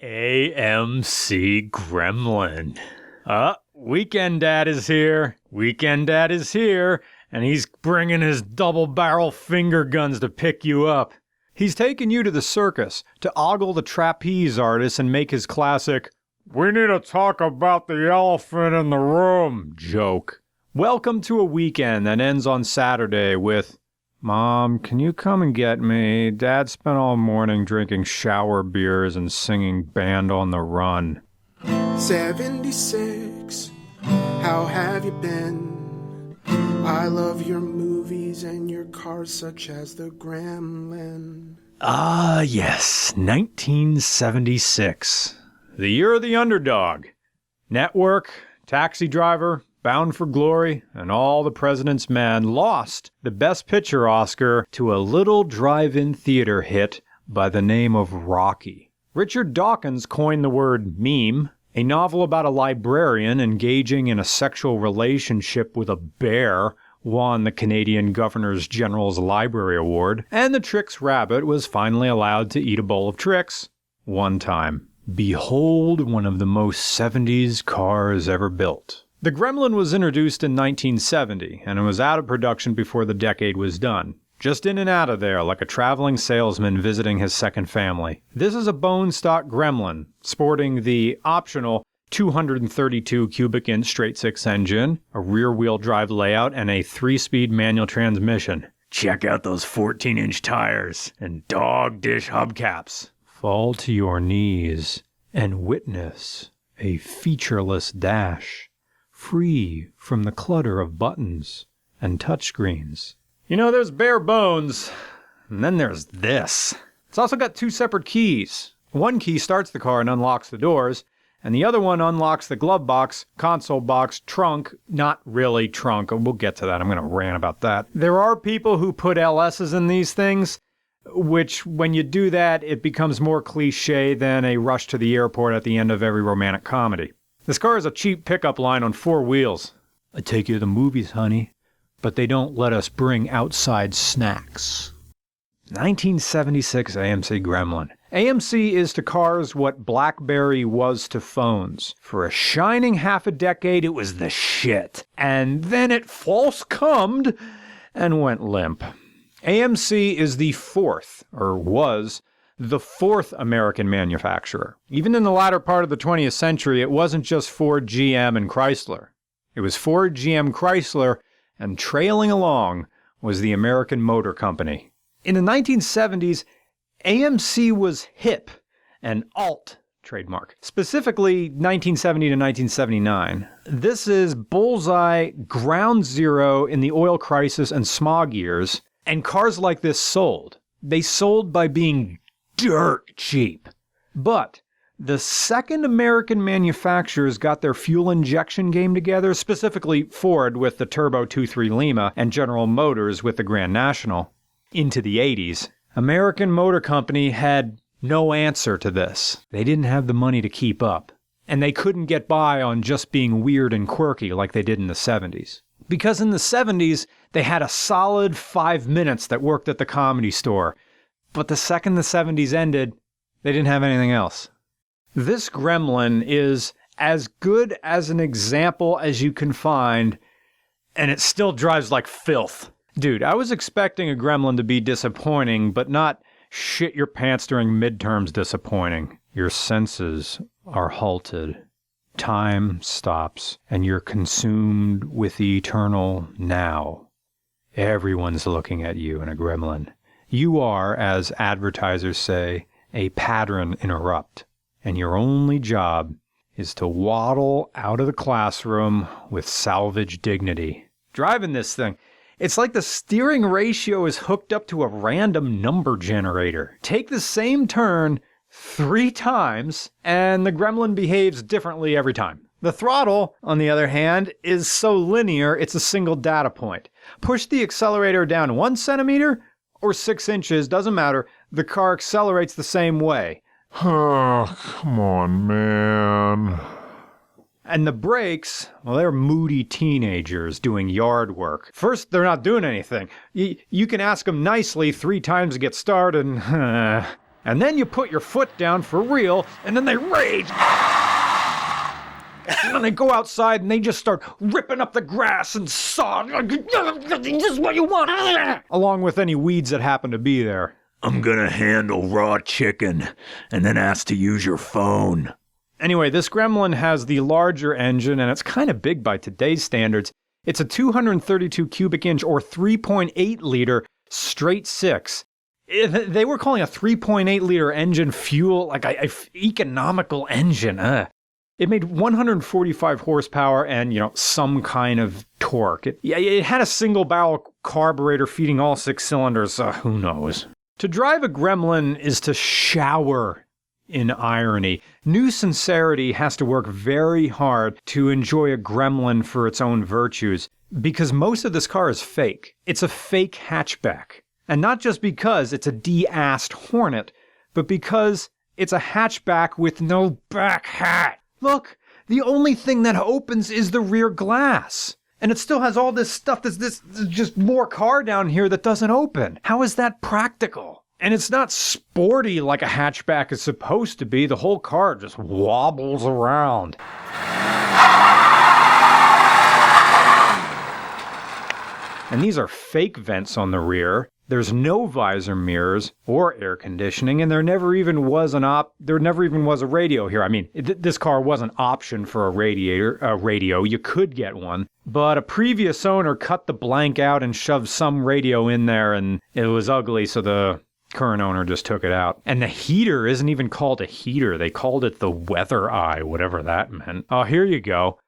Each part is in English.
AMC Gremlin. Weekend Dad is here. Weekend Dad is here, and he's bringing his double-barrel finger guns to pick you up. He's taking you to the circus to ogle the trapeze artist and make his classic, "We need to talk about the elephant in the room" joke. Welcome to a weekend that ends on Saturday with, "Mom, can you come and get me? Dad spent all morning drinking shower beers and singing Band on the Run." 76, how have you been? I love your movies and your cars such as the Gremlin. Ah, yes, 1976. The year of the underdog. Network, Taxi Driver, Bound for Glory, and All the President's Men lost the Best Picture Oscar to a little drive-in theater hit by the name of Rocky. Richard Dawkins coined the word meme, a novel about a librarian engaging in a sexual relationship with a bear won the Canadian Governors General's Library Award, and the Trix Rabbit was finally allowed to eat a bowl of Trix one time. Behold one of the most 70s cars ever built. The Gremlin was introduced in 1970, and it was out of production before the decade was done. Just in and out of there, like a traveling salesman visiting his second family. This is a bone-stock Gremlin, sporting the optional 232 cubic inch straight-six engine, a rear-wheel drive layout, and a 3-speed manual transmission. Check out those 14-inch tires and dog-dish hubcaps. Fall to your knees and witness a featureless dash, free from the clutter of buttons and touchscreens. You know, there's bare bones, and then there's this. It's also got 2 separate keys. One key starts the car and unlocks the doors, and the other one unlocks the glove box, console box, trunk, not really trunk. We'll get to that. I'm going to rant about that. There are people who put LSs in these things, which when you do that, it becomes more cliche than a rush to the airport at the end of every romantic comedy. This car is a cheap pickup line on 4 wheels. "I take you to the movies, honey, but they don't let us bring outside snacks." 1976 AMC Gremlin. AMC is to cars what BlackBerry was to phones. For a shining half a decade, it was the shit. And then it false-cummed and went limp. AMC is the fourth, or was, the fourth American manufacturer. Even in the latter part of the 20th century, it wasn't just Ford, GM, and Chrysler. It was Ford, GM, Chrysler, and trailing along was the American Motor Company. In the 1970s, AMC was hip, an alt trademark, specifically 1970 to 1979. This is bullseye ground zero in the oil crisis and smog years, and cars like this sold. They sold by being dirt cheap. But the second American manufacturers got their fuel injection game together, specifically Ford with the Turbo 2.3 Lima and General Motors with the Grand National, into the 80s, American Motor Company had no answer to this. They didn't have the money to keep up. And they couldn't get by on just being weird and quirky like they did in the 70s. Because in the 70s, they had a solid 5 minutes that worked at the Comedy Store. But the second the 70s ended, they didn't have anything else. This Gremlin is as good as an example as you can find, and it still drives like filth. Dude, I was expecting a Gremlin to be disappointing, but not shit your pants during midterms disappointing. Your senses are halted. Time stops, and you're consumed with the eternal now. Everyone's looking at you in a Gremlin. You are, as advertisers say, a pattern interrupt, and your only job is to waddle out of the classroom with salvage dignity. Driving this thing, it's like the steering ratio is hooked up to a random number generator. Take the same turn 3 times, and the Gremlin behaves differently every time. The throttle, on the other hand, is so linear it's a single data point. Push the accelerator down 1 centimeter or 6 inches, doesn't matter, the car accelerates the same way. Oh, come on, man. And the brakes, well, they're moody teenagers doing yard work. First, they're not doing anything. You can ask them nicely 3 times to get started, and And then you put your foot down for real, and then they rage. And then they go outside and they just start ripping up the grass and saw. This is what you want. Along with any weeds that happen to be there. I'm gonna handle raw chicken and then ask to use your phone. Anyway, this Gremlin has the larger engine, and it's kind of big by today's standards. It's a 232 cubic inch or 3.8 liter straight six. They were calling a 3.8 liter engine fuel like a economical engine. It made 145 horsepower and, some kind of torque. It had a single barrel carburetor feeding all 6 cylinders. Who knows? To drive a Gremlin is to shower in irony. New Sincerity has to work very hard to enjoy a Gremlin for its own virtues, because most of this car is fake. It's a fake hatchback. And not just because it's a de-assed Hornet, but because it's a hatchback with no back hat. Look, the only thing that opens is the rear glass. And it still has all this stuff, there's just more car down here that doesn't open. How is that practical? And it's not sporty like a hatchback is supposed to be. The whole car just wobbles around. And these are fake vents on the rear. There's no visor mirrors or air conditioning, and there never even was a radio here. I mean, this car wasn't optioned for a radio. You could get one, but a previous owner cut the blank out and shoved some radio in there, and it was ugly, so the current owner just took it out. And the heater isn't even called a heater. They called it the weather eye, whatever that meant. Oh, here you go.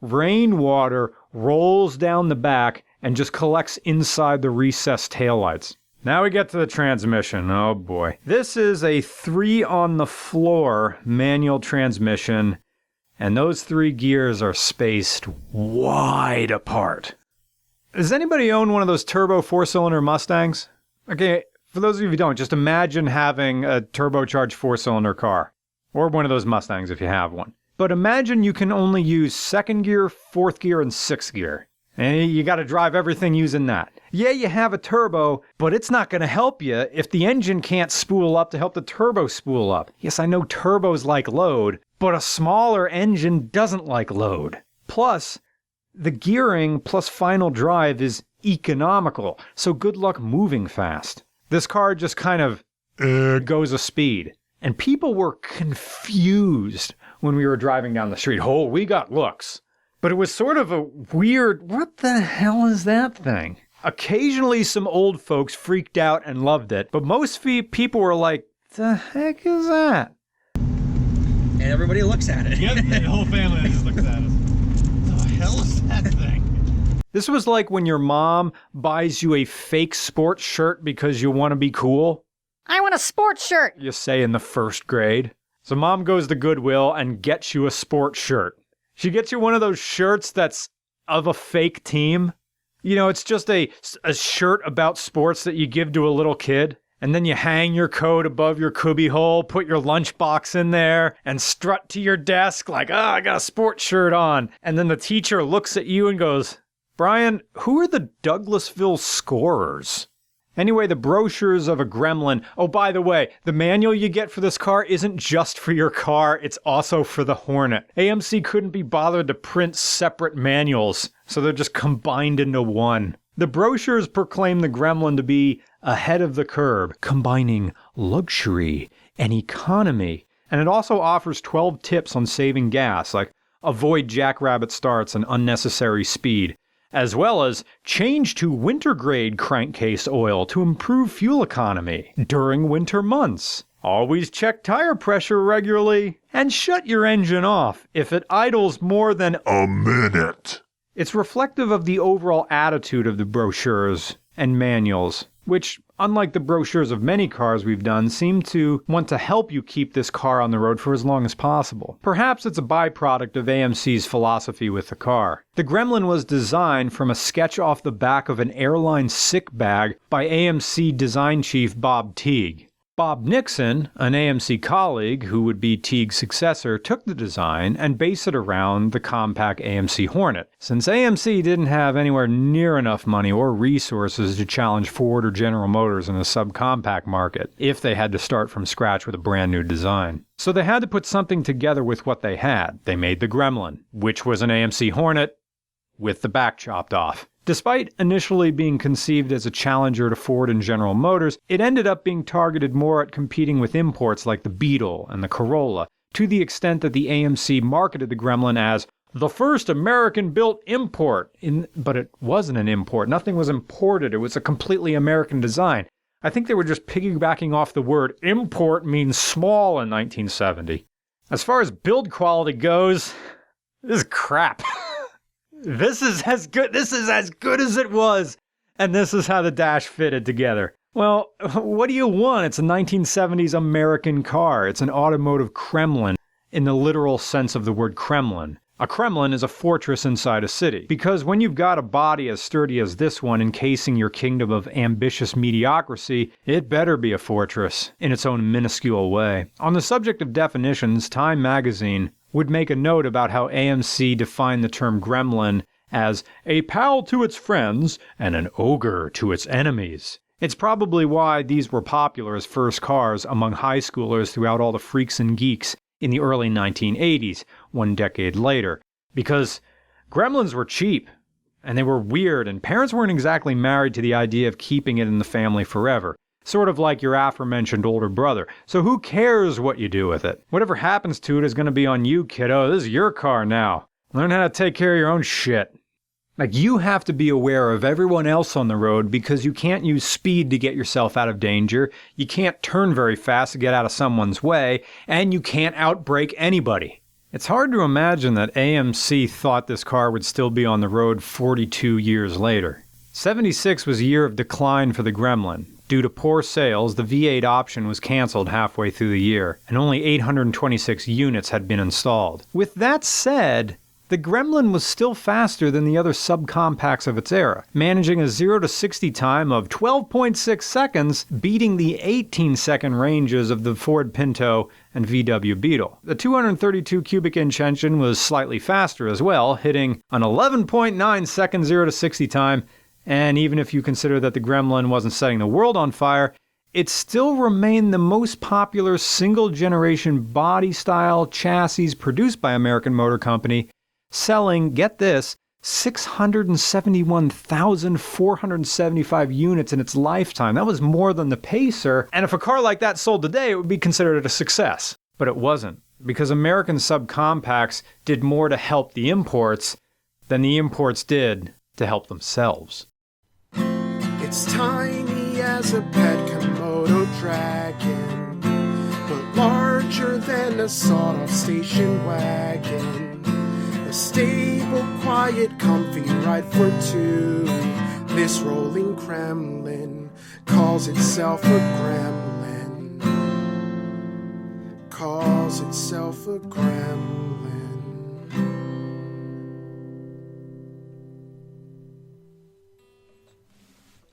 Rainwater rolls down the back and just collects inside the recessed taillights. Now we get to the transmission. Oh boy. This is a 3-on-the-floor manual transmission, and those 3 gears are spaced wide apart. Does anybody own one of those turbo 4-cylinder Mustangs? Okay, for those of you who don't, just imagine having a turbocharged 4-cylinder car. Or one of those Mustangs if you have one. But imagine you can only use 2nd gear, 4th gear, and 6th gear. And you got to drive everything using that. Yeah, you have a turbo, but it's not going to help you if the engine can't spool up to help the turbo spool up. Yes, I know turbos like load, but a smaller engine doesn't like load. Plus, the gearing plus final drive is economical, so good luck moving fast. This car just kind of goes a speed. And people were confused when we were driving down the street. Oh, we got looks. But it was sort of a weird, what the hell is that thing? Occasionally some old folks freaked out and loved it, but most people were like, the heck is that? And everybody looks at it. Yep, the whole family just looks at us. What the hell is that thing? This was like when your mom buys you a fake sports shirt because you want to be cool. I want a sports shirt, you say in the 1st grade. So mom goes to Goodwill and gets you a sports shirt. She gets you one of those shirts that's of a fake team. It's just a shirt about sports that you give to a little kid. And then you hang your coat above your cubby hole, put your lunchbox in there, and strut to your desk like, I got a sports shirt on. And then the teacher looks at you and goes, Brian, who are the Douglasville Scorers? Anyway, the brochures of a Gremlin. Oh, by the way, the manual you get for this car isn't just for your car, it's also for the Hornet. AMC couldn't be bothered to print separate manuals, so they're just combined into one. The brochures proclaim the Gremlin to be ahead of the curve, combining luxury and economy. And it also offers 12 tips on saving gas, like avoid jackrabbit starts and unnecessary speed, as well as change to winter-grade crankcase oil to improve fuel economy during winter months. Always check tire pressure regularly, and shut your engine off if it idles more than a minute. It's reflective of the overall attitude of the brochures and manuals, which, unlike the brochures of many cars we've done, seem to want to help you keep this car on the road for as long as possible. Perhaps it's a byproduct of AMC's philosophy with the car. The Gremlin was designed from a sketch off the back of an airline sick bag by AMC design chief Bob Teague. Bob Nixon, an AMC colleague who would be Teague's successor, took the design and based it around the compact AMC Hornet, since AMC didn't have anywhere near enough money or resources to challenge Ford or General Motors in the subcompact market if they had to start from scratch with a brand new design. So they had to put something together with what they had. They made the Gremlin, which was an AMC Hornet with the back chopped off. Despite initially being conceived as a challenger to Ford and General Motors, it ended up being targeted more at competing with imports like the Beetle and the Corolla, to the extent that the AMC marketed the Gremlin as the first American-built import. But it wasn't an import. Nothing was imported. It was a completely American design. I think they were just piggybacking off the word import means small in 1970. As far as build quality goes, this is crap. This is as good as it was, and this is how the dash fitted together. Well, what do you want? It's a 1970s American car. It's an automotive Kremlin in the literal sense of the word Kremlin. A Kremlin is a fortress inside a city, because when you've got a body as sturdy as this one encasing your kingdom of ambitious mediocrity, it better be a fortress in its own minuscule way. On the subject of definitions, Time magazine would make a note about how AMC defined the term gremlin as a pal to its friends and an ogre to its enemies. It's probably why these were popular as first cars among high schoolers throughout all the freaks and geeks in the early 1980s, one decade later. Because gremlins were cheap, and they were weird, and parents weren't exactly married to the idea of keeping it in the family forever. Sort of like your aforementioned older brother. So who cares what you do with it? Whatever happens to it is going to be on you, kiddo. This is your car now. Learn how to take care of your own shit. Like, you have to be aware of everyone else on the road because you can't use speed to get yourself out of danger, you can't turn very fast to get out of someone's way, and you can't outbrake anybody. It's hard to imagine that AMC thought this car would still be on the road 42 years later. 76 was a year of decline for the Gremlin. Due to poor sales, the V8 option was canceled halfway through the year, and only 826 units had been installed. With that said, the Gremlin was still faster than the other subcompacts of its era, managing a 0 to 60 time of 12.6 seconds, beating the 18-second ranges of the Ford Pinto and VW Beetle. The 232 cubic inch engine was slightly faster as well, hitting an 11.9 second 0 to 60 time, and even if you consider that the Gremlin wasn't setting the world on fire, it still remained the most popular single-generation body-style chassis produced by American Motor Company, selling, get this, 671,475 units in its lifetime. That was more than the Pacer, and if a car like that sold today, it would be considered a success. But it wasn't, because American subcompacts did more to help the imports than the imports did to help themselves. It's tiny as a pet Komodo dragon, but larger than a sawed-off station wagon. A stable, quiet, comfy ride for two. This rolling Kremlin calls itself a gremlin. Calls itself a gremlin.